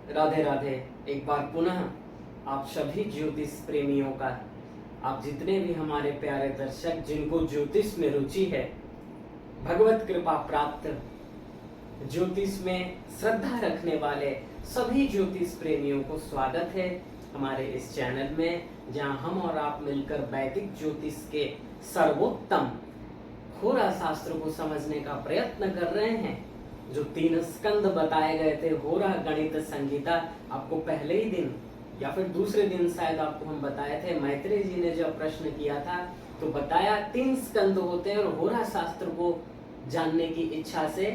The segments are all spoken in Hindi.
राधे राधे। एक बार पुनः आप सभी ज्योतिष प्रेमियों का, आप जितने भी हमारे प्यारे दर्शक जिनको ज्योतिष में रुचि है, भगवत कृपा प्राप्त ज्योतिष में श्रद्धा रखने वाले सभी ज्योतिष प्रेमियों को स्वागत है हमारे इस चैनल में, जहां हम और आप मिलकर वैदिक ज्योतिष के सर्वोत्तम होरा शास्त्र को समझने का प्रयत्न कर रहे हैं। जो 3 स्कंद बताए गए थे होरा गणित संगीता, आपको पहले ही दिन या फिर दूसरे दिन शायद आपको हम बताए थे। मैत्रेय जी ने जब प्रश्न किया था तो बताया 3 स्कंद होते हैं, और होरा शास्त्र को जानने की इच्छा से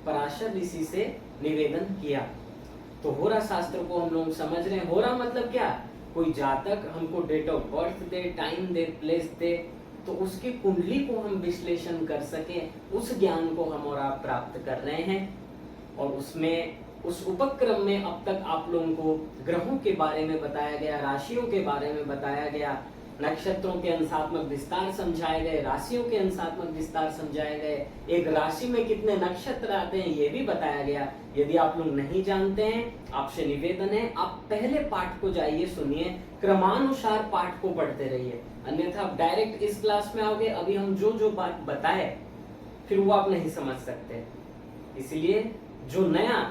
पराशर ऋषि से निवेदन किया। तो होरा शास्त्र को हम लोग समझ रहे हैं। होरा मतलब क्या? कोई जातक हमको डेट ऑफ बर्थ दे, टाइम दे, प्लेस दे, तो उसकी कुंडली को हम विश्लेषण कर सके, उस ज्ञान को हम और आप प्राप्त कर रहे हैं। और उसमें उस उपक्रम में अब तक आप लोगों को ग्रहों के बारे में बताया गया, राशियों के बारे में बताया गया, नक्षत्रों के अंशात्मक विस्तार समझाए गए, राशियों के अंशात्मक विस्तार समझाए गए, एक राशि में कितने नक्षत्र आते हैं ये भी बताया गया। यदि आप लोग नहीं जानते हैं, आपसे निवेदन है आप पहले पाठ को जाइए, सुनिए, क्रमानुसार पाठ को पढ़ते रहिए, अन्यथा आप डायरेक्ट इस क्लास में आओगे, अभी हम जो जो बात बताए फिर वो आप नहीं समझ सकते। इसलिए जो नया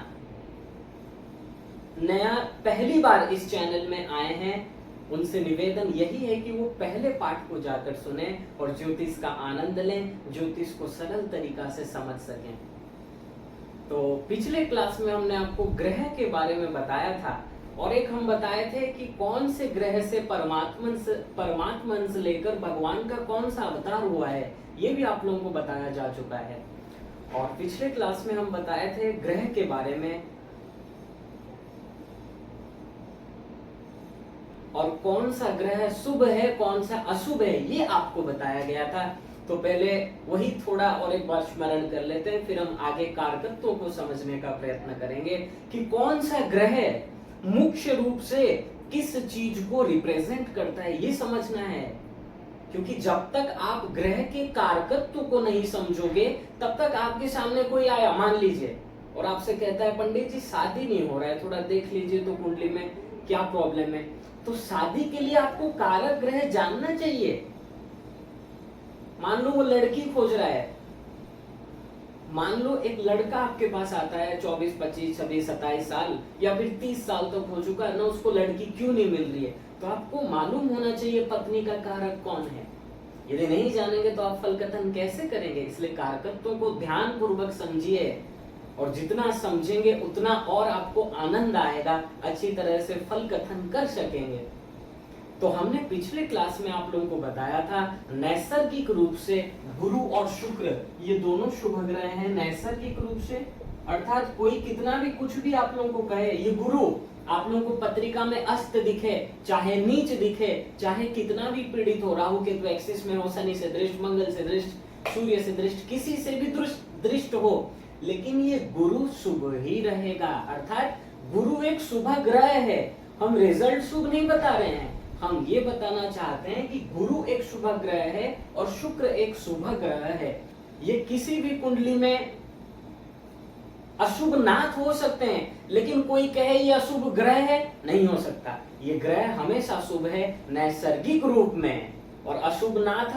पहली बार इस चैनल में आए हैं उनसे निवेदन यही है कि वो पहले पाठ को जाकर सुने और ज्योतिष का आनंद लें, ज्योतिष को सरल तरीका से समझ सकें। तो पिछले क्लास में हमने आपको ग्रह के बारे में बताया था, और एक हम बताए थे कि कौन से ग्रह से परमात्मन से लेकर भगवान का कौन सा अवतार हुआ है, ये भी आप लोगों को बताया जा चुका है। और पिछले क्लास में हम बताए थे ग्रह के बारे में, और कौन सा ग्रह शुभ है कौन सा अशुभ है ये आपको बताया गया था। तो पहले वही थोड़ा और एक बार स्मरण कर लेते हैं, फिर हम आगे कारकत्वों को समझने का प्रयत्न करेंगे कि कौन सा ग्रह मुख्य रूप से किस चीज को रिप्रेजेंट करता है, ये समझना है। क्योंकि जब तक आप ग्रह के कारकत्व को नहीं समझोगे तब तक आपके सामने कोई आया, मान लीजिए, और आपसे कहता है पंडित जी शादी नहीं हो रहा है, थोड़ा देख लीजिए तो कुंडली में क्या प्रॉब्लम है। तो शादी के लिए आपको कारक ग्रह जानना चाहिए। मान लो वो लड़की खोज रहा है, मान लो एक लड़का आपके पास आता है 24, 25, 26, 27 साल या फिर 30 साल तक हो चुका है ना, उसको लड़की क्यों नहीं मिल रही है, तो आपको मालूम होना चाहिए पत्नी का कारक कौन है। यदि नहीं जानेंगे तो आप फल कथन कैसे करेंगे। इसलिए कारकत्वों को ध्यान पूर्वक समझिए, और जितना समझेंगे उतना और आपको आनंद आएगा, अच्छी तरह से फल कथन कर सकेंगे। तो हमने पिछले क्लास में आप लोगों को बताया था नैसर्गिक रूप से गुरु और शुक्र ये दोनों शुभ ग्रह हैं। नैसर्गिक रूप से अर्थात कोई कितना भी कुछ भी आप लोगों को कहे, ये गुरु आप लोगों को पत्रिका में अस्त दिखे, चाहे नीच दिखे, चाहे कितना भी पीड़ित हो, राहु केतु एक्सिस में हो, शनि से दृष्ट, मंगल से दृष्ट, सूर्य से दृष्ट, किसी से भी दृष्ट हो, लेकिन ये गुरु शुभ ही रहेगा। अर्थात गुरु एक शुभ ग्रह है। हम रिजल्ट शुभ नहीं बता रहे हैं, हम ये बताना चाहते हैं कि गुरु एक शुभ ग्रह है और शुक्र एक शुभ ग्रह है। ये किसी भी कुंडली में अशुभ नाथ हो सकते हैं, लेकिन कोई कहे ये अशुभ ग्रह है, नहीं हो सकता। ये ग्रह हमेशा शुभ है नैसर्गिक रूप में, और अशुभ नाथ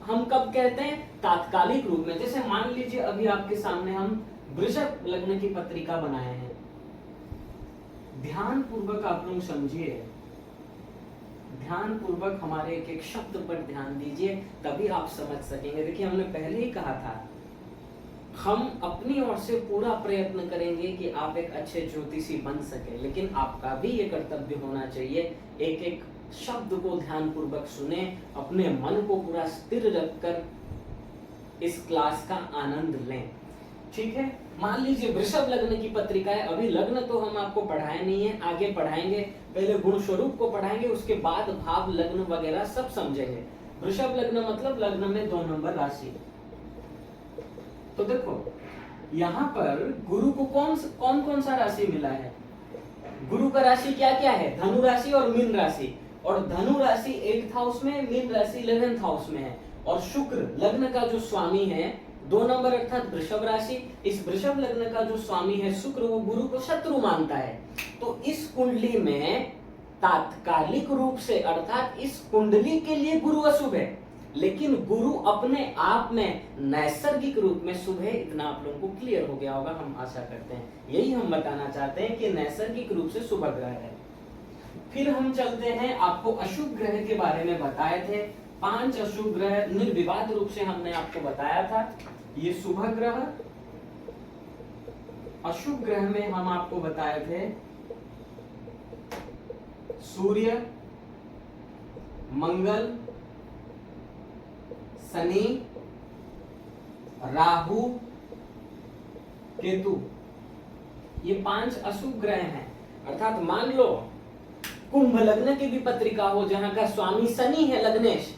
हम कब कहते हैं? तात्कालिक रूप में। जैसे मान लीजिए अभी आपके सामने हम वृषभ लग्न की पत्रिका बनाए हैं, ध्यान पूर्वक आप लोग समझिए, ध्यान पूर्वक हमारे एक एक शब्द पर ध्यान दीजिए, तभी आप समझ सकेंगे। देखिए हमने पहले ही कहा था हम अपनी ओर से पूरा प्रयत्न करेंगे कि आप एक अच्छे ज्योतिषी बन सके, लेकिन आपका भी ये कर्तव्य होना चाहिए एक एक शब्द को ध्यान पूर्वक सुने, अपने मन को पूरा स्थिर रखकर इस क्लास का आनंद लें। ठीक है, मान लीजिए वृषभ लग्न की पत्रिका है। अभी लग्न तो हम आपको पढ़ाए नहीं है, आगे पढ़ाएंगे। पहले गुण स्वरूप को पढ़ाएंगे, उसके बाद भाव लग्न वगैरह सब समझेंगे। वृषभ लग्न मतलब लग्न में 2 नंबर राशि। तो देखो यहाँ पर गुरु को कौन सा राशि मिला है? गुरु का राशि क्या क्या है? धनु राशि और मीन राशि, और धनु राशि 8th हाउस में, मीन राशि 11th हाउस में है। और शुक्र लग्न का जो स्वामी है 2 नंबर अर्थात वृषभ राशि, इस वृषभ लग्न का जो स्वामी है शुक्र, वो गुरु को शत्रु मानता है। तो इस कुंडली में तात्कालिक रूप से अर्थात इस कुंडली के लिए गुरु अशुभ है, लेकिन गुरु अपने आप में नैसर्गिक रूप में शुभ है। इतना आप लोगों को क्लियर हो गया होगा, हम आशा करते हैं। यही हम बताना चाहते हैं कि नैसर्गिक रूप से शुभ ग्रह है। फिर हम चलते हैं, आपको अशुभ ग्रह के बारे में बताए थे। 5 अशुभ ग्रह निर्विवाद रूप से हमने आपको बताया था। ये शुभ ग्रह, अशुभ ग्रह में हम आपको बताए थे सूर्य, मंगल, शनि, राहु, केतु। ये 5 अशुभ ग्रह हैं। अर्थात मान लो कुंभ लग्न की भी पत्रिका हो, जहां का स्वामी शनि है लग्नेश,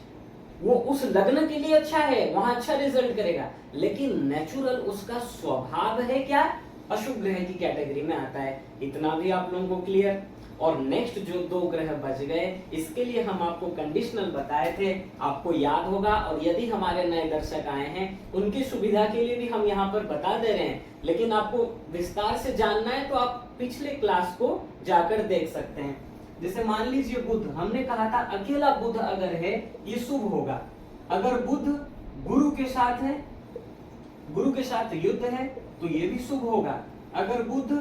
वो उस लग्न के लिए अच्छा है, वहां अच्छा रिजल्ट करेगा, लेकिन नेचुरल उसका स्वभाव है क्या, अशुभ ग्रह की कैटेगरी में आता है। इतना भी आप लोगों को क्लियर। और नेक्स्ट जो 2 ग्रह बच गए, इसके लिए हम आपको कंडीशनल बताए थे, आपको याद होगा। और यदि हमारे नए दर्शक आए हैं, उनकी सुविधा के लिए भी हम यहाँ पर बता दे रहे हैं, लेकिन आपको विस्तार से जानना है तो आप पिछले क्लास को जाकर देख सकते हैं। जैसे मान लीजिए बुध, हमने कहा था अकेला बुध अगर है ये शुभ होगा। अगर बुध गुरु के साथ है, गुरु के साथ युद्ध है, तो ये भी शुभ होगा। अगर बुध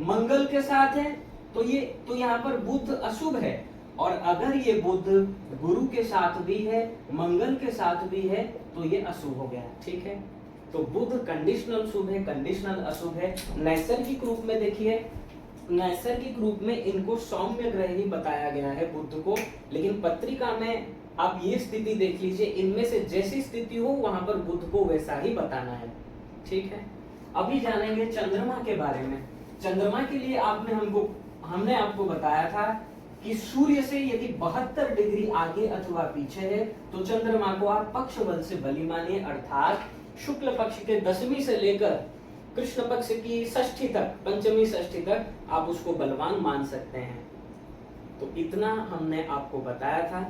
मंगल के साथ है तो यहाँ पर बुध अशुभ है। और अगर ये बुध गुरु के साथ भी है, मंगल के साथ भी है, तो ये अशुभ हो गया। ठीक है, तो बुध कंडीशनल शुभ है, कंडीशनल अशुभ है। नैसर्गिक रूप में देखिए, नैसर्गिक रूप में इनको सौम्य ग्रह ही बताया गया है बुध को, लेकिन पत्रिका में आप ये स्थिति देख लीजिए, इनमें से जैसी स्थिति हो वहां पर बुध को वैसा ही बताना है। ठीक है, अभी जानेंगे चंद्रमा के बारे में। चंद्रमा के लिए हमने आपको बताया था कि सूर्य से यदि 72 डिग्री आगे अथवा पीछे है तो चंद्रमा को आप पक्ष बल से बली मानिए, अर्थात शुक्ल पक्ष के 10वीं से लेकर कृष्ण पक्ष की षष्ठी तक, पंचमी षष्ठी तक आप उसको बलवान मान सकते हैं। तो इतना हमने आपको बताया था।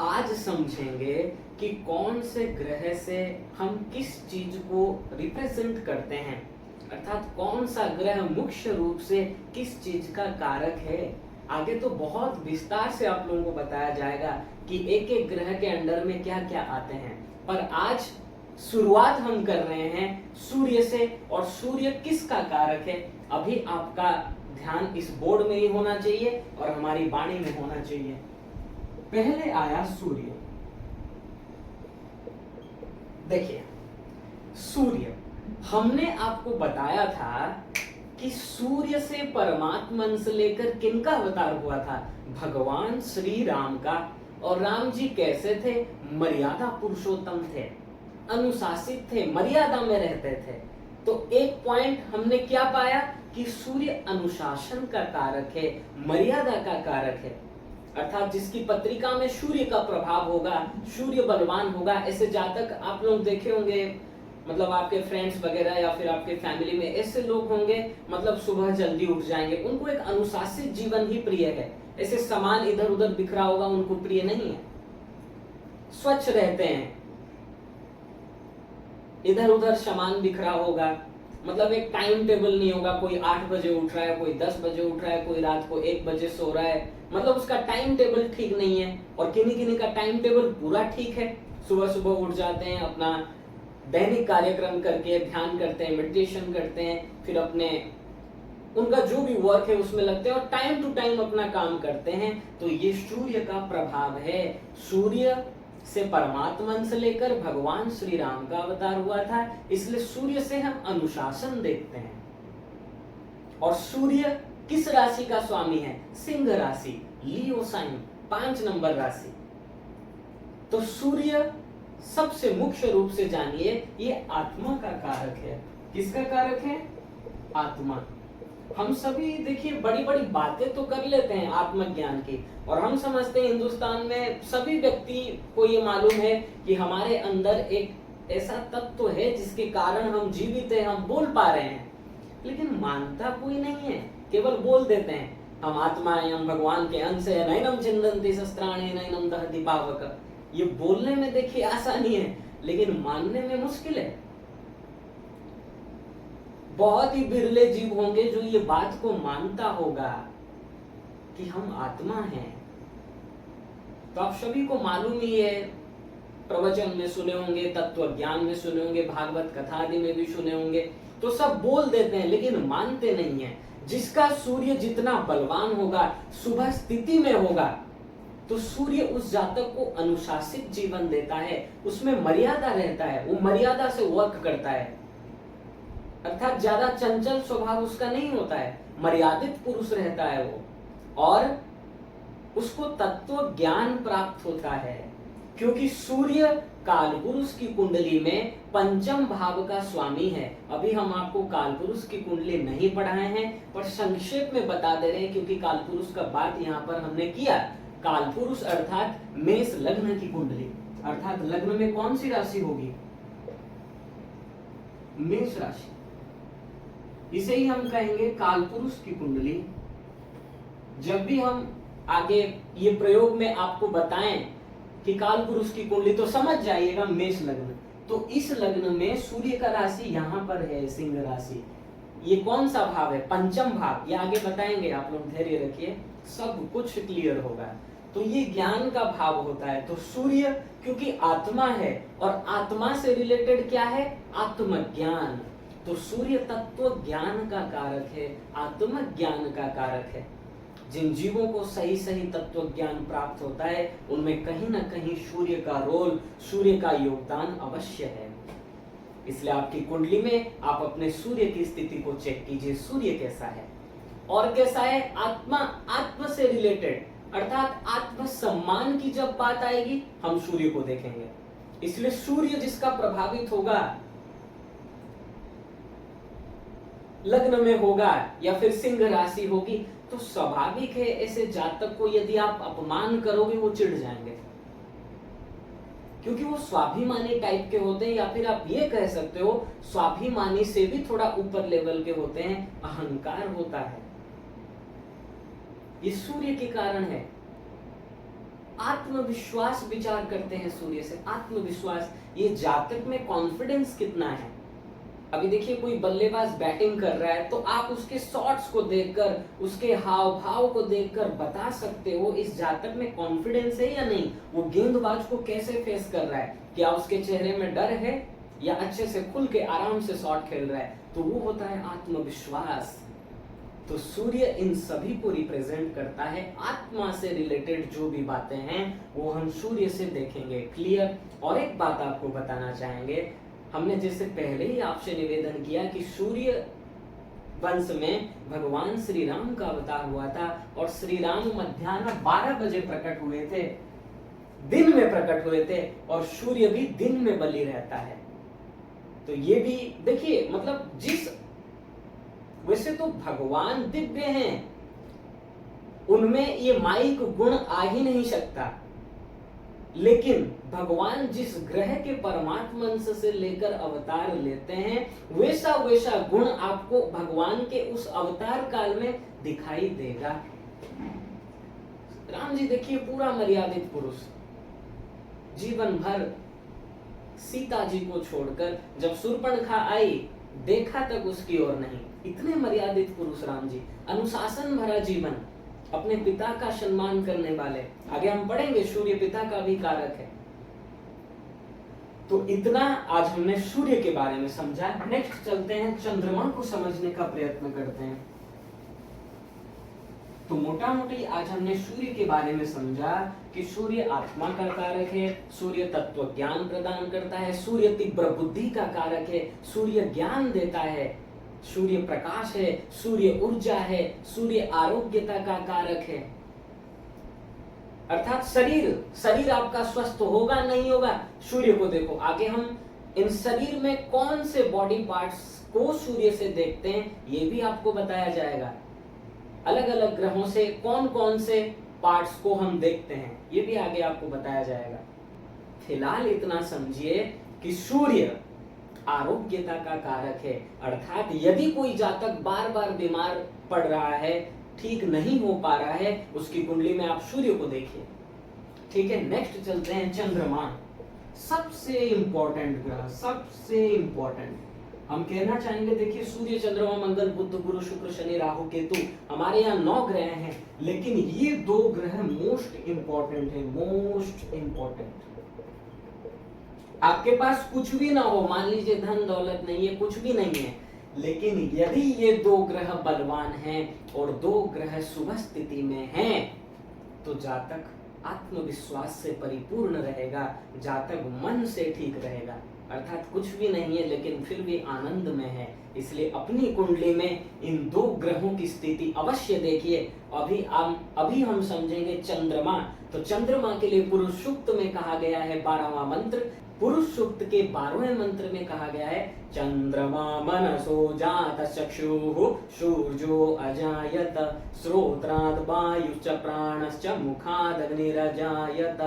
आज समझेंगे कि कौन से ग्रह से हम किस चीज को रिप्रेजेंट करते हैं, अर्थात कौन सा ग्रह मुख्य रूप से किस चीज का कारक है। आगे तो बहुत विस्तार से आप लोगों को बताया जाएगा कि एक एक ग्रह के अंडर में क्या क्या आते हैं, पर आज शुरुआत हम कर रहे हैं सूर्य से। और सूर्य किसका कारक है, अभी आपका ध्यान इस बोर्ड में ही होना चाहिए और हमारी वाणी में होना चाहिए। पहले आया सूर्य। देखिए सूर्य, हमने आपको बताया था कि सूर्य से परमात्मन से लेकर किनका अवतार हुआ था, भगवान श्री राम का। और राम जी कैसे थे, मर्यादा पुरुषोत्तम थे, अनुशासित थे, मर्यादा में रहते थे। तो एक पॉइंट हमने क्या पाया कि सूर्य अनुशासन का कारक है, मर्यादा का कारक है, अर्थात जिसकी पत्रिका में सूर्य का प्रभाव होगा, सूर्य बलवान होगा। ऐसे जातक आप लोग देखे होंगे, मतलब आपके फ्रेंड्स वगैरह या फिर आपके फैमिली में ऐसे लोग होंगे, मतलब सुबह जल्दी उठ जाएंगे, उनको एक अनुशासित जीवन ही प्रिय है। ऐसे सामान इधर उधर बिखरा होगा उनको प्रिय नहीं है। स्वच्छ रहते हैं, इधर उधर सामान बिखरा होगा, मतलब एक टाइम टेबल नहीं होगा, कोई 8 बजे उठ रहा है, कोई 10 बजे उठ रहा है, कोई रात को 1 बजे सो रहा है, मतलब उसका टाइम टेबल ठीक नहीं है। और किन्हीं किन्हीं का टाइम टेबल पूरा ठीक है, सुबह सुबह उठ जाते हैं, अपना दैनिक कार्यक्रम करके ध्यान करते हैं, मेडिटेशन करते हैं, फिर अपने उनका जो भी वर्क है उसमें लगते हैं और टाइम टू टाइम अपना काम करते हैं। तो ये सूर्य का प्रभाव है। सूर्य से परमात्मा से लेकर भगवान श्री राम का अवतार हुआ था, इसलिए सूर्य से हम अनुशासन देखते हैं। और सूर्य किस राशि का स्वामी है, सिंह राशि, लियो साइन, 5 नंबर राशि। तो सूर्य सबसे मुख्य रूप से जानिए ये आत्मा का कारक है। किसका कारक है, आत्मा। हम सभी देखिए बड़ी बड़ी बातें तो कर लेते हैं आत्मज्ञान की, और हम समझते हैं हिंदुस्तान में सभी व्यक्ति को ये मालूम है कि हमारे अंदर एक ऐसा तत्व है जिसके कारण हम जीवित हैं, हम बोल पा रहे हैं, लेकिन मानता कोई नहीं है, केवल बोल देते हैं हम आत्मा हैं, हम भगवान के अंश है, नैनम चिंदन्ति शस्त्राणि नैनम दहति पावक। ये बोलने में देखिए आसानी है, लेकिन मानने में मुश्किल है। बहुत ही बिरले जीव होंगे जो ये बात को मानता होगा कि हम आत्मा हैं। तो आप सभी को मालूम ही है, प्रवचन में सुने होंगे, तत्व ज्ञान में सुने होंगे, भागवत कथा आदि में भी सुने होंगे, तो सब बोल देते हैं लेकिन मानते नहीं है। जिसका सूर्य जितना बलवान होगा, शुभ स्थिति में होगा, तो सूर्य उस जातक को अनुशासित जीवन देता है, उसमें मर्यादा रहता है, वो मर्यादा से वर्क करता है, अर्थात ज्यादा चंचल स्वभाव उसका नहीं होता है, मर्यादित पुरुष रहता है वो, और उसको तत्व ज्ञान प्राप्त होता है। क्योंकि सूर्य कालपुरुष की कुंडली में पंचम भाव का स्वामी है। अभी हम आपको कालपुरुष की कुंडली नहीं पढ़ाए हैं, पर संक्षेप में बता दे रहे हैं, क्योंकि कालपुरुष का बात यहाँ पर हमने किया। कालपुरुष अर्थात मेष लग्न की कुंडली, अर्थात लग्न में कौन सी राशि होगी? मेष राशि। इसे ही हम कहेंगे कालपुरुष की कुंडली। जब भी हम आगे ये प्रयोग में आपको बताएं कि कालपुरुष की कुंडली, तो समझ जाइएगा मेष लग्न। तो इस लग्न में सूर्य का राशि यहाँ पर है सिंह राशि। ये कौन सा भाव है? पंचम भाव। ये आगे बताएंगे, आप लोग धैर्य रखिए, सब कुछ क्लियर होगा। तो ये ज्ञान का भाव होता है। तो सूर्य क्योंकि आत्मा है, और आत्मा से रिलेटेड क्या है? आत्मज्ञान। तो सूर्य तत्व ज्ञान का कारक है, आत्मज्ञान का कारक है। जिन जीवों को सही सही तत्व ज्ञान प्राप्त होता है, उनमें कहीं ना कहीं सूर्य का रोल, सूर्य का योगदान अवश्य है। इसलिए आपकी कुंडली में आप अपने सूर्य की स्थिति को चेक कीजिए, सूर्य कैसा है और कैसा है। आत्मा से रिलेटेड, अर्थात आत्म सम्मान की जब बात आएगी, हम सूर्य को देखेंगे। इसलिए सूर्य जिसका प्रभावित होगा, लग्न में होगा या फिर सिंह राशि होगी, तो स्वाभाविक है ऐसे जातक को यदि आप अपमान करोगे, वो चिढ़ जाएंगे, क्योंकि वो स्वाभिमानी टाइप के होते हैं, या फिर आप ये कह सकते हो स्वाभिमानी से भी थोड़ा ऊपर लेवल के होते हैं, अहंकार होता है। ये सूर्य के कारण है। आत्मविश्वास विचार करते हैं सूर्य से, आत्मविश्वास, ये जातक में कॉन्फिडेंस कितना है। अभी देखिए कोई बल्लेबाज बैटिंग कर रहा है, तो आप उसके शॉट्स को देखकर, उसके हाव भाव को देखकर बता सकते हो इस जातक में कॉन्फिडेंस है या नहीं। वो गेंदबाज को कैसे फेस कर रहा है, क्या उसके चेहरे में डर है या अच्छे से खुल के आराम से शॉट खेल रहा है, तो वो होता है आत्मविश्वास। तो सूर्य इन सभी को रिप्रेजेंट करता है। आत्मा से रिलेटेड जो भी बातें हैं वो हम सूर्य से देखेंगे। क्लियर? और एक बात आपको बताना चाहेंगे, हमने जैसे पहले ही आपसे निवेदन किया कि सूर्य वंश में भगवान श्री राम का अवतार हुआ था, और श्री राम मध्याह्न 12 बजे प्रकट हुए थे, दिन में प्रकट हुए थे, और सूर्य भी दिन में बलि रहता है। तो ये भी देखिए, मतलब वैसे तो भगवान दिव्य हैं, उनमें ये माइक गुण आ ही नहीं सकता, लेकिन भगवान जिस ग्रह के परमात्मा अंश से लेकर अवतार लेते हैं, वैसा वैसा गुण आपको भगवान के उस अवतार काल में दिखाई देगा। राम जी देखिए, पूरा मर्यादित पुरुष, जीवन भर सीता जी को छोड़कर जब शूर्पणखा आई, देखा तक उसकी ओर नहीं। इतने मर्यादित पुरुष राम जी, अनुशासन भरा जीवन, अपने पिता का सम्मान करने वाले। आगे हम पढ़ेंगे सूर्य पिता का भी कारक है। तो इतना आज हमने सूर्य के बारे में समझा। नेक्स्ट चलते हैं, चंद्रमा को समझने का प्रयत्न करते हैं। तो मोटा मोटी आज हमने सूर्य के बारे में समझा कि सूर्य आत्मा का कारक है, सूर्य तत्व ज्ञान प्रदान करता है, सूर्य तीव्र बुद्धि का कारक है, सूर्य ज्ञान देता है, सूर्य प्रकाश है, सूर्य ऊर्जा है, सूर्य आरोग्यता का कारक है। अर्थात शरीर आपका स्वस्थ होगा नहीं होगा, सूर्य को देखो। आगे हम इन शरीर में कौन से बॉडी पार्ट्स को सूर्य से देखते हैं, ये भी आपको बताया जाएगा। अलग अलग ग्रहों से कौन कौन से पार्ट्स को हम देखते हैं, ये भी आगे आपको बताया जाएगा। फिलहाल इतना समझिए कि सूर्य आरोग्यता का कारक है, अर्थात यदि कोई जातक बार बार बीमार पड़ रहा है, ठीक नहीं हो पा रहा है, उसकी कुंडली में आप सूर्य को देखिए। ठीक है, नेक्स्ट चलते हैं चंद्रमा। सबसे इंपॉर्टेंट ग्रह, सबसे इंपॉर्टेंट। हम कहना चाहेंगे, देखिए सूर्य, चंद्रमा, मंगल, बुध, गुरु, शुक्र, शनि, राहु, केतु, हमारे यहाँ 9 ग्रह हैं, लेकिन ये 2 ग्रह मोस्ट इंपॉर्टेंट है, मोस्ट इंपॉर्टेंट। आपके पास कुछ भी ना हो, मान लीजिए धन दौलत नहीं है, कुछ भी नहीं है, लेकिन यदि ये 2 ग्रह बलवान हैं और 2 ग्रह शुभ स्थिति में हैं, तो जातक आत्मविश्वास से परिपूर्ण रहेगा, जातक मन से ठीक रहेगा, अर्थात कुछ भी नहीं है लेकिन फिर भी आनंद में है। इसलिए अपनी कुंडली में इन 2 ग्रहों की स्थिति अवश्य देखिए। अभी हम समझेंगे चंद्रमा। तो चंद्रमा के लिए पुरुष सूक्त में कहा गया है 12वां मंत्र। पुरुष सूक्त के 12वें मंत्र में कहा गया है, चंद्रमा मनसो जात चक्षुः सूर्यो अजायत श्रोत्राद वायुश्च प्राणश्च मुखाद अग्निरजायत।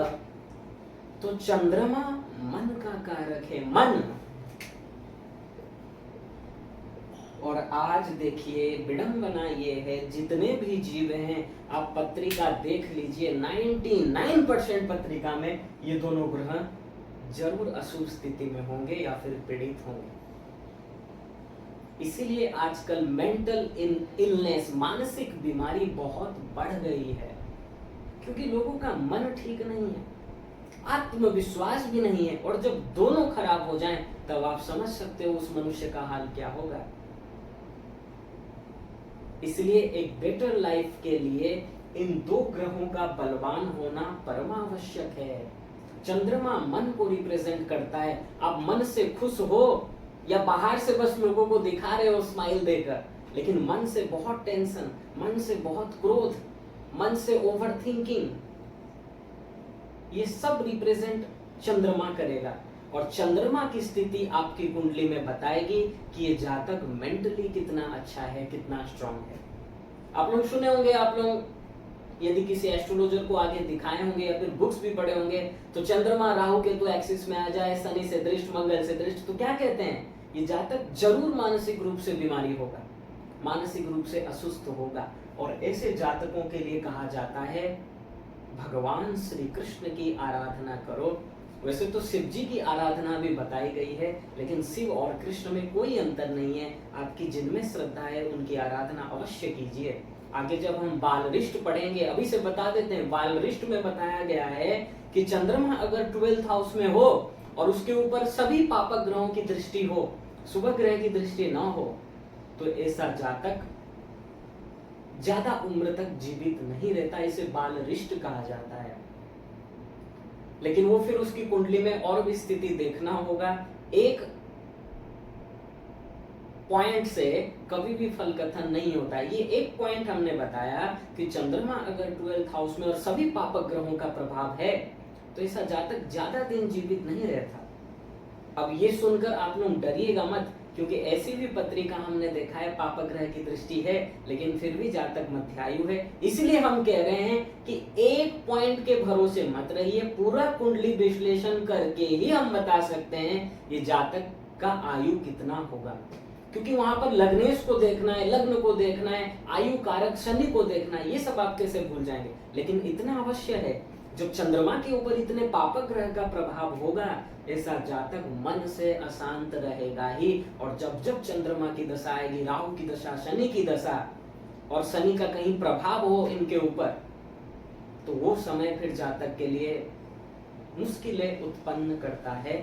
तो चंद्रमा मन का कारक है, मन। और आज देखिए विडंबना ये है, जितने भी जीव हैं, आप पत्रिका देख लीजिए, 99% पत्रिका में ये दोनों ग्रह जरूर अशुभ स्थिति में होंगे या फिर पीड़ित होंगे। इसीलिए आजकल मेंटल इलनेस, मानसिक बीमारी बहुत बढ़ गई है, क्योंकि लोगों का मन ठीक नहीं है, आत्मविश्वास भी नहीं है। और जब दोनों खराब हो जाएं, तब आप समझ सकते हो उस मनुष्य का हाल क्या होगा। इसलिए एक बेटर लाइफ के लिए इन 2 ग्रहों का बलवान होना परमावश्यक है। चंद्रमा मन को रिप्रेजेंट करता है। आप मन से खुश हो या बाहर से बस लोगों को दिखा रहे हो स्माइल देकर, लेकिन मन से बहुत टेंशन, मन से बहुत क्रोध, मन से ओवर थिंकिंग, ये सब रिप्रेजेंट चंद्रमा करेगा। और चंद्रमा की स्थिति आपकी कुंडली में बताएगी कि ये जातक मेंटली कितना अच्छा है, कितना स्ट्रांग है। आप लोग सुने होंगे, आप लोग यदि किसी एस्ट्रोलॉजर को आगे दिखाए होंगे या फिर बुक्स भी पढ़े होंगे, तो चंद्रमा राहु केतु एक्सिस में आ जाए, शनि से दृष्ट, मंगल से दृष्ट, तो क्या कहते हैं, ये जातक जरूर मानसिक रूप से बीमारी होगा, मानसिक रूप से असुस्थ होगा। और ऐसे जातकों के लिए कहा जाता है भगवान श्री कृष्ण की आराधना करो। वैसे तो शिव जी की आराधना भी बताई गई है, लेकिन शिव और कृष्ण में कोई अंतर नहीं है। आपकी जिनमें श्रद्धा है उनकी आराधना अवश्य कीजिए। आगे जब हम बालरिष्ट पढ़ेंगे, अभी से बता देते हैं, बालरिष्ट में बताया गया है कि चंद्रमा अगर 12th हाउस में हो और उसके ऊपर सभी पापक ग्रहों की दृष्टि हो, शुभ ग्रह की दृष्टि ना हो, तो ऐसा जातक ज्यादा उम्र तक जीवित नहीं रहता। इसे बालरिष्ट कहा जाता है। लेकिन वो फिर उसकी कुंडली में और भी स्थिति देखना होगा। एक पॉइंट से कभी भी फल कथन नहीं होता है। ये एक पॉइंट हमने बताया कि चंद्रमा अगर 12th हाउस में और सभी पापक ग्रहों का प्रभाव है, तो ऐसा जातक ज्यादा दिन जीवित नहीं रहता। अब ये सुनकर आप लोग डरिएगा मत, क्योंकि ऐसी भी पत्रिका हमने देखा है, पापक ग्रह की दृष्टि है, लेकिन फिर भी जातक मध्यायु है। इसलिए हम कह रहे हैं कि एक पॉइंट के भरोसे मत रहिए, पूरा कुंडली विश्लेषण करके ही हम बता सकते हैं ये जातक का आयु कितना होगा। क्योंकि वहां पर लग्नेश को देखना है, लग्न को देखना है, आयु कारक शनि को देखना है, ये सब आप कैसे भूल जाएंगे। लेकिन इतना अवश्य है, जो चंद्रमा के ऊपर इतने पापक ग्रह का प्रभाव होगा, ऐसा जातक मन से अशांत रहेगा ही। और जब जब चंद्रमा की दशा आएगी, राहु की दशा, शनि की दशा, और शनि का कहीं प्रभाव हो इनके ऊपर, तो वो समय फिर जातक के लिए मुश्किलें उत्पन्न करता है।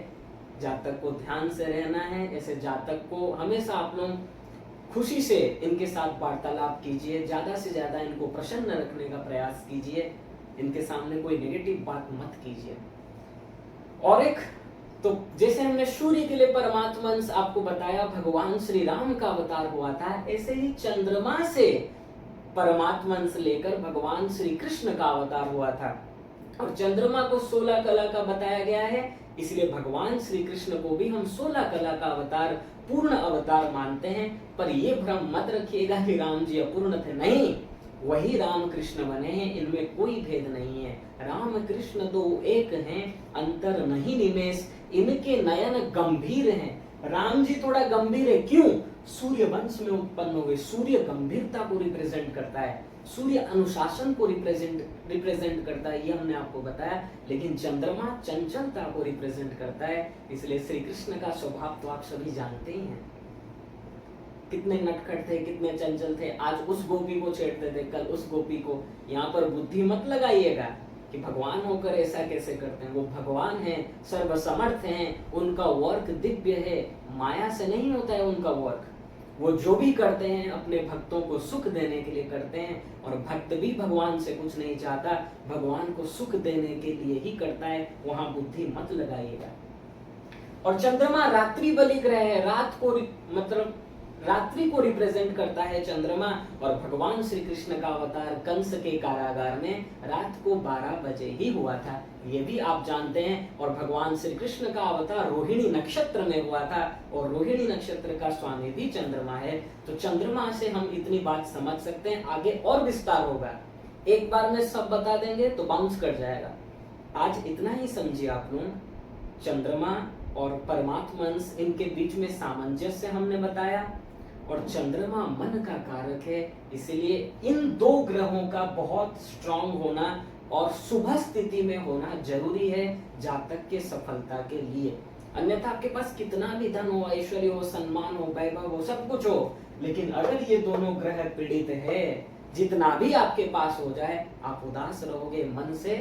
जातक को ध्यान से रहना है। ऐसे जातक को हमेशा आप लोग खुशी से इनके साथ वार्तालाप कीजिए, ज्यादा से ज्यादा इनको प्रसन्न रखने का प्रयास कीजिए, इनके सामने कोई नेगेटिव बात मत कीजिए। और एक तो जैसे हमने सूर्य के लिए परमात्मंश आपको बताया, भगवान श्री राम का अवतार हुआ था, ऐसे ही चंद्रमा से परमात्मंश लेकर भगवान श्री कृष्ण का अवतार हुआ था। और चंद्रमा को 16 कला का बताया गया है, इसलिए भगवान श्री कृष्ण को भी हम 16 कला का अवतार, पूर्ण अवतार मानते हैं। पर यह भ्रम मत रखिएगा कि राम जी अपूर्ण थे, नहीं, वही राम कृष्ण बने हैं, इनमें कोई भेद नहीं है। राम कृष्ण दो एक हैं, अंतर नहीं निमेष, इनके नयन गंभीर हैं। राम जी थोड़ा गंभीर है, क्यों? सूर्य वंश में उत्पन्न हुए। सूर्य गंभीरता को रिप्रेजेंट करता है, सूर्य अनुशासन को रिप्रेजेंट करता है, ये हमने आपको बताया। लेकिन चंद्रमा चंचलता को रिप्रेजेंट करता है। इसलिए श्री कृष्ण का स्वभाव तो आप सभी जानते ही हैं। कितने नटखट थे, कितने चंचल थे, आज उस गोपी को छेड़ते थे, कल उस गोपी को। यहाँ पर बुद्धि मत लगाइएगा कि भगवान होकर ऐसा कैसे करते हैं। वो भगवान हैं, सर्वसमर्थ हैं, उनका वर्क दिव्य है, माया से नहीं होता है उनका वर्क। वो जो भी करते हैं अपने भक्तों को सुख देने के लिए करते हैं, और भक्त भी भगवान से कुछ नहीं चाहता, भगवान को सुख देने के लिए ही करता है। वहां बुद्धि मत लगाइएगा। और चंद्रमा रात्रि बलि ग्रह है, रात को मतलब रात्रि को रिप्रेजेंट करता है चंद्रमा। और भगवान श्री कृष्ण का अवतार कंस के कारागार में रात को 12 बजे ही हुआ था, ये भी आप जानते हैं। और भगवान श्री कृष्ण का अवतार रोहिणी नक्षत्र में हुआ था, और रोहिणी नक्षत्र का स्वामी भी चंद्रमा है। तो चंद्रमा से हम इतनी बात समझ सकते हैं, आगे और विस्तार होगा। एक बार में सब बता देंगे तो बाउंस कर जाएगा। आज इतना ही समझिए आप लोग। चंद्रमा और परमात्मा इनके बीच में सामंजस्य हमने बताया, और चंद्रमा मन का कारक है, इसलिए इन दो ग्रहों का बहुत स्ट्रांग होना और शुभ स्थिति में होना जरूरी है जातक के सफलता के लिए। अन्यथा आपके पास कितना भी धन हो, ऐश्वर्य हो, सम्मान हो, वैभव हो, सब कुछ हो, लेकिन अगर ये दोनों ग्रह पीड़ित है, जितना भी आपके पास हो जाए, आप उदास रहोगे, मन से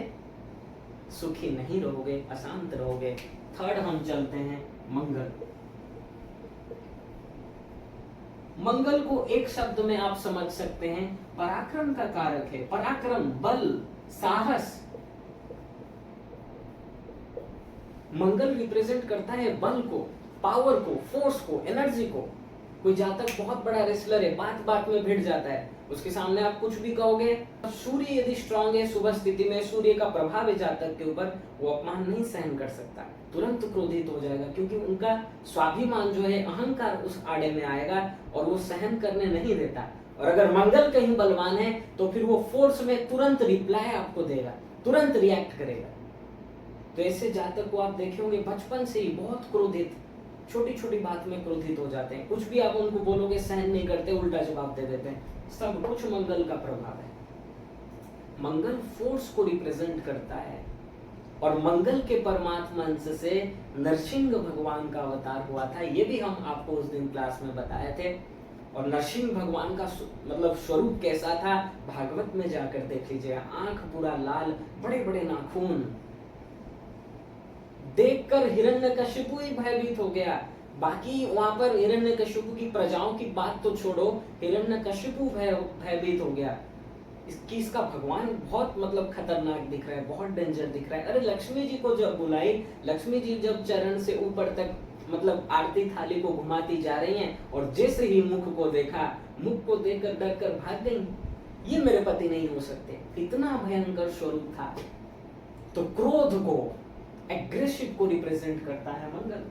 सुखी नहीं रहोगे, अशांत रहोगे। थर्ड हम चलते हैं मंगल। मंगल को एक शब्द में आप समझ सकते हैं, पराक्रम का कारक है। पराक्रम, बल, साहस। मंगल रिप्रेजेंट करता है बल को, पावर को, फोर्स को, एनर्जी को। कोई जातक बहुत बड़ा रेसलर है, बात बात में भिड़ जाता है, उसके सामने आप कुछ भी कहोगे। सूर्य यदि स्ट्रांग है, शुभ स्थिति में, सूर्य का प्रभाव है जातक के ऊपर, वो अपमान नहीं सहन कर सकता, तुरंत क्रोधित हो जाएगा, क्योंकि उनका स्वाभिमान जो है, अहंकार उस आड़े में आएगा और वो सहन करने नहीं देता। और अगर मंगल कहीं बलवान है तो फिर वो फोर्स में तुरंत रिप्लाई आपको देगा, तुरंत रिएक्ट करेगा। तो ऐसे जातक को आप देखे होंगे बचपन से ही बहुत क्रोधित, छोटी छोटी बात में क्रोधित हो जाते हैं, कुछ भी आप उनको बोलोगे सहन नहीं करते, उल्टा जवाब दे देते हैं। सब कुछ मंगल का प्रभाव है। मंगल फोर्स को रिप्रेजेंट करता है, और मंगल के परमात्मा अंश से नरसिंह भगवान का अवतार हुआ था, ये भी हम आपको उस दिन क्लास में बताए थे। और नरसिंह भगवान का मतलब स्वरूप कैसा था, भागवत में जाकर देख लीजिएगा। आंख पूरा लाल, बड़े बड़े नाखून, देखकर हिरण्यकशिपु ही भयभीत हो गया। बाकी वहां पर हिरण्यकशिपु की प्रजाओं की बात तो छोड़ो, हिरण्यकशिपु भयभीत हो गया। इसका भगवान बहुत मतलब खतरनाक दिख रहा है, बहुत डेंजर दिख रहा है। अरे लक्ष्मी जी को जब बुलाई, लक्ष्मी जी जब चरण से ऊपर तक मतलब आरती थाली को घुमाती जा रही हैं, और जैसे ही मुख को देखा, मुख को देखकर डर कर भाग गई, ये मेरे पति नहीं हो सकते, इतना भयंकर स्वरूप था। तो क्रोध को, एग्रेसिव को रिप्रेजेंट करता है मंगल।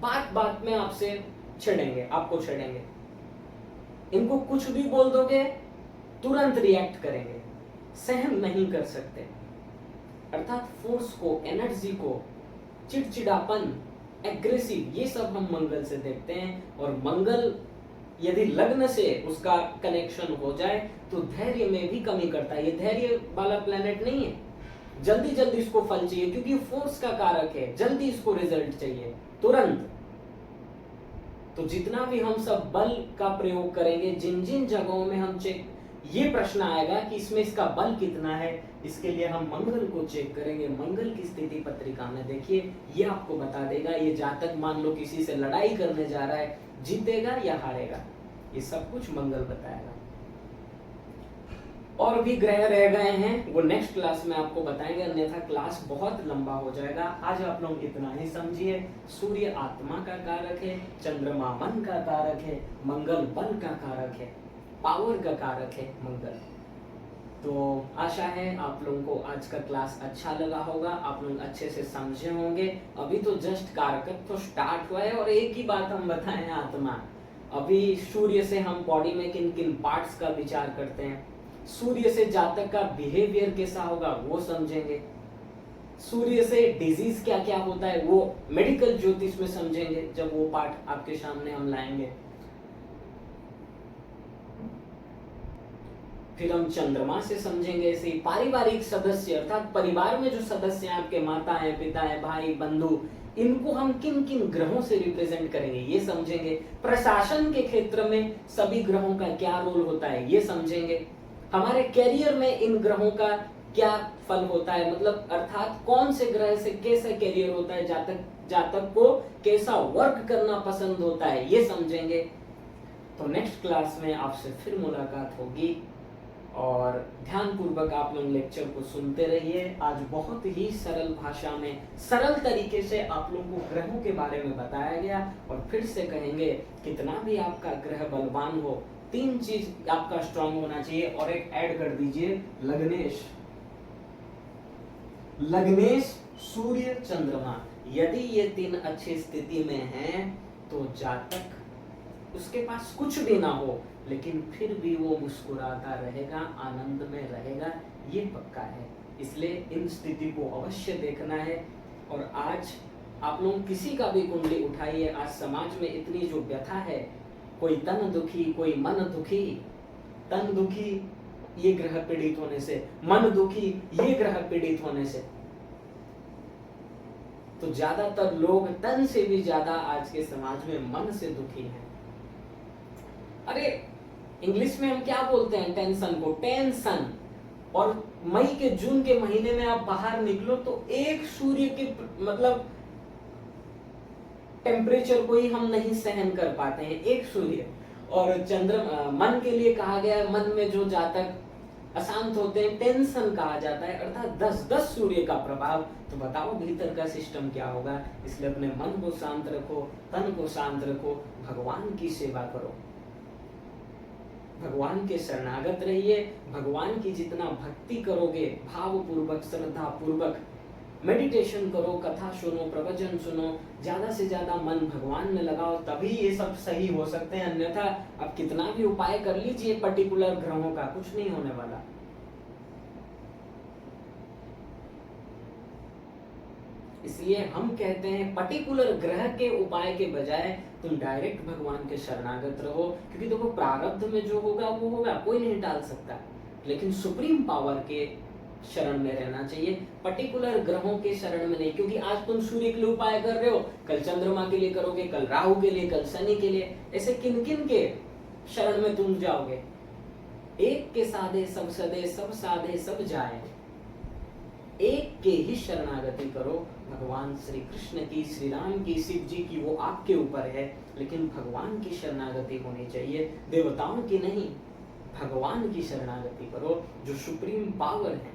बात बात में आपसे छेड़ेंगे, आपको छेड़ेंगे, इनको कुछ भी बोल दोगे तुरंत रिएक्ट करेंगे, सहन नहीं कर सकते। अर्थात फोर्स को, एनर्जी को, चिड़चिड़ापन, एग्रेसिव, ये सब हम मंगल से देखते हैं। और मंगल यदि लग्न से उसका कनेक्शन हो जाए तो धैर्य में भी कमी करता है। ये धैर्य वाला प्लेनेट नहीं है, जल्दी जल्दी इसको फल चाहिए, क्योंकि फोर्स का कारक है, जल्दी इसको रिजल्ट चाहिए, तुरंत। तो जितना भी हम सब बल का प्रयोग करेंगे, जिन जिन जगहों में हम चेक, ये प्रश्न आएगा कि इसमें इसका बल कितना है, इसके लिए हम मंगल को चेक करेंगे। मंगल की स्थिति पत्रिका में देखिए, ये आपको बता देगा ये जातक मान लो किसी से लड़ाई करने जा रहा है, जीतेगा या हारेगा, ये सब कुछ मंगल बताएगा। और भी ग्रह रह गए हैं, वो नेक्स्ट क्लास में आपको बताएंगे, अन्यथा क्लास बहुत लंबा हो जाएगा। आज आप लोग इतना ही समझिए। सूर्य आत्मा का कारक है, चंद्रमा मन का कारक है, मंगल बल का कारक है, पावर का कारक है मंगल। तो आशा है आप लोगों को आज का क्लास अच्छा लगा होगा, आप लोग अच्छे से समझे होंगे। अभी तो जस्ट कारकत्व स्टार्ट हुआ है, और एक ही बात हम बताएं, आत्मा। अभी सूर्य से हम बॉडी में किन किन पार्ट्स का विचार करते हैं, सूर्य से जातक का बिहेवियर कैसा होगा वो समझेंगे, सूर्य से डिजीज क्या क्या होता है वो मेडिकल ज्योतिष में समझेंगे, जब वो पार्ट आपके सामने हम लाएंगे। फिर हम चंद्रमा से समझेंगे ऐसे पारिवारिक सदस्य, अर्थात परिवार में जो सदस्य हैं, आपके माता है, पिता है, भाई, बंधु, इनको हम किन किन ग्रहों से रिप्रेजेंट करेंगे ये समझेंगे। प्रशासन के क्षेत्र में सभी ग्रहों का क्या रोल होता है ये समझेंगे। हमारे कैरियर में इन ग्रहों का क्या फल होता है, मतलब अर्थात कौन से ग्रह से कैसा कैरियर होता है, जातक को कैसा वर्क करना पसंद होता है ये समझेंगे। तो नेक्स्ट क्लास में आपसे फिर मुलाकात होगी और ध्यानपूर्वक आप लोग लेक्चर को सुनते रहिए। आज बहुत ही सरल भाषा में सरल तरीके से आप लोगों को ग्रहों के बारे में बताया गया। और फिर से कहेंगे, कितना भी आपका ग्रह बलवान हो, 3 चीज आपका स्ट्रांग होना चाहिए। और एक ऐड कर दीजिए, लग्नेश सूर्य चंद्रमा, यदि ये 3 अच्छी स्थिति में हैं तो जातक उसके पास कुछ भी ना हो लेकिन फिर भी वो मुस्कुराता रहेगा, आनंद में रहेगा, ये पक्का है। इसलिए इन स्थिति को अवश्य देखना है। और आज आप लोग किसी का भी कुंडली उठाइए, आज समाज में इतनी जो व्यथा है, कोई तन दुखी, कोई मन दुखी, तन दुखी ये ग्रह पीड़ित होने से, मन दुखी ये ग्रह पीड़ित होने से, तो ज्यादातर लोग तन से भी ज्यादा आज के समाज में मन से दुखी हैं। अरे इंग्लिश में हम क्या बोलते हैं टेंशन को, टेंशन। और मई के जून के महीने में आप बाहर निकलो तो एक सूर्य के मतलब टेम्परेचर को ही हम नहीं सहन कर पाते हैं, एक सूर्य। और मन के लिए कहा गया है, मन में जो जातक अशांत होते हैं टेंशन कहा जाता है, अर्थात 10 सूर्य का प्रभाव। तो बताओ भीतर का सिस्टम क्या होगा। इसलिए अपने मन को शांत रखो, तन को शांत रखो, भगवान की सेवा करो, भगवान के शरणागत रहिए। भगवान की जितना भक्ति करोगे, भाव पूर्वक, श्रद्धा पूर्वक मेडिटेशन करो, कथा सुनो, प्रवचन सुनो, ज्यादा से ज्यादा मन भगवान में लगाओ, तभी ये सब सही हो सकते हैं। अन्यथा अब कितना भी उपाय कर लीजिए पर्टिकुलर ग्रहों का, कुछ नहीं होने वाला। इसलिए हम कहते हैं पर्टिकुलर ग्रह के उपाय के बजाय तुम डायरेक्ट भगवान के शरणागत रहो, क्योंकि देखो प्रारब्ध में जो होगा वो होगा, कोई नहीं टाल सकता। लेकिन सुप्रीम पावर के शरण में रहना चाहिए, पर्टिकुलर ग्रहों के शरण में नहीं। क्योंकि आज तुम सूर्य के लिए उपाय कर रहे हो, कल चंद्रमा के लिए करोगे, कल राहु के लिए, कल शनि के लिए, ऐसे किन किन के शरण में तुम जाओगे। एक के साधे सब सदे, सब साधे सब जाए, एक के ही शरणागति करो। भगवान श्री कृष्ण की, श्री राम की, शिव जी की, वो आपके ऊपर है, लेकिन भगवान की शरणागति होनी चाहिए, देवताओं की नहीं। भगवान की शरणागति करो जो सुप्रीम पावर है।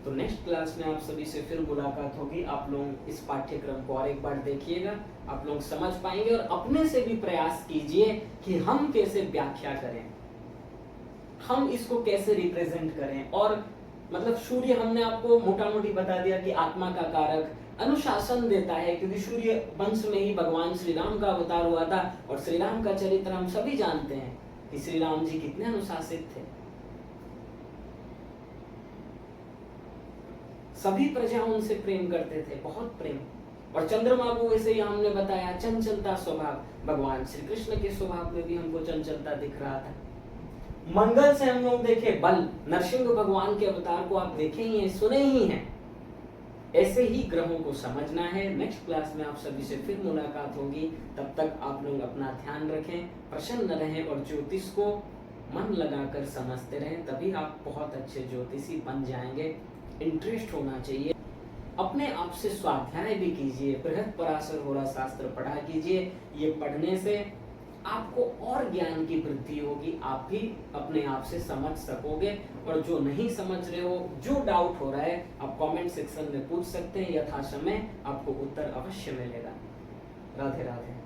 तो नेक्स्ट क्लास में आप सभी से फिर मुलाकात होगी। आप लोग इस पाठ्यक्रम को और एक बार देखिएगा, आप लोग समझ पाएंगे। और अपने से भी प्रयास कीजिए कि हम कैसे व्याख्या करें, हम इसको कैसे रिप्रेजेंट करें। और मतलब सूर्य हमने आपको मोटा मोटी बता दिया कि आत्मा का कारक, अनुशासन देता है, क्योंकि सूर्य वंश में ही भगवान श्री राम का अवतार हुआ था। और श्री राम का चरित्र हम सभी जानते हैं कि श्री राम जी कितने अनुशासित थे, सभी प्रजा उनसे प्रेम करते थे, बहुत प्रेम। और चंद्रमा को वैसे ही हमने बताया चंचलता स्वभाव, भगवान श्री कृष्ण के स्वभाव में भी हमको चंचलता दिख रहा था। मंगल से हम लोग देखे बल, नरसिंह भगवान के अवतार को आप देखे ही हैं, सुने ही हैं। ऐसे ही ग्रहों को समझना है। नेक्स्ट क्लास में आप सभी से फिर मुलाकात होगी। तब तक आप लोग अपना ध्यान रखें, प्रसन्न रहें और ज्योतिष को मन लगाकर समझते रहें, तभी आप बहुत अच्छे ज्योतिषी बन जाएंगे। इंटरेस्ट होना चाहिए। अपने आप से स्वाध्याय भी कीजिए, बृहद पराशर होरा शास्त्र पढ़ा कीजिए। ये पढ़ने से आपको और ज्ञान की वृद्धि होगी, आप भी अपने आप से समझ सकोगे। और जो नहीं समझ रहे हो, जो डाउट हो रहा है, आप कमेंट सेक्शन में पूछ सकते हैं, यथासमय आपको उत्तर अवश्य मिलेगा। राधे राधे।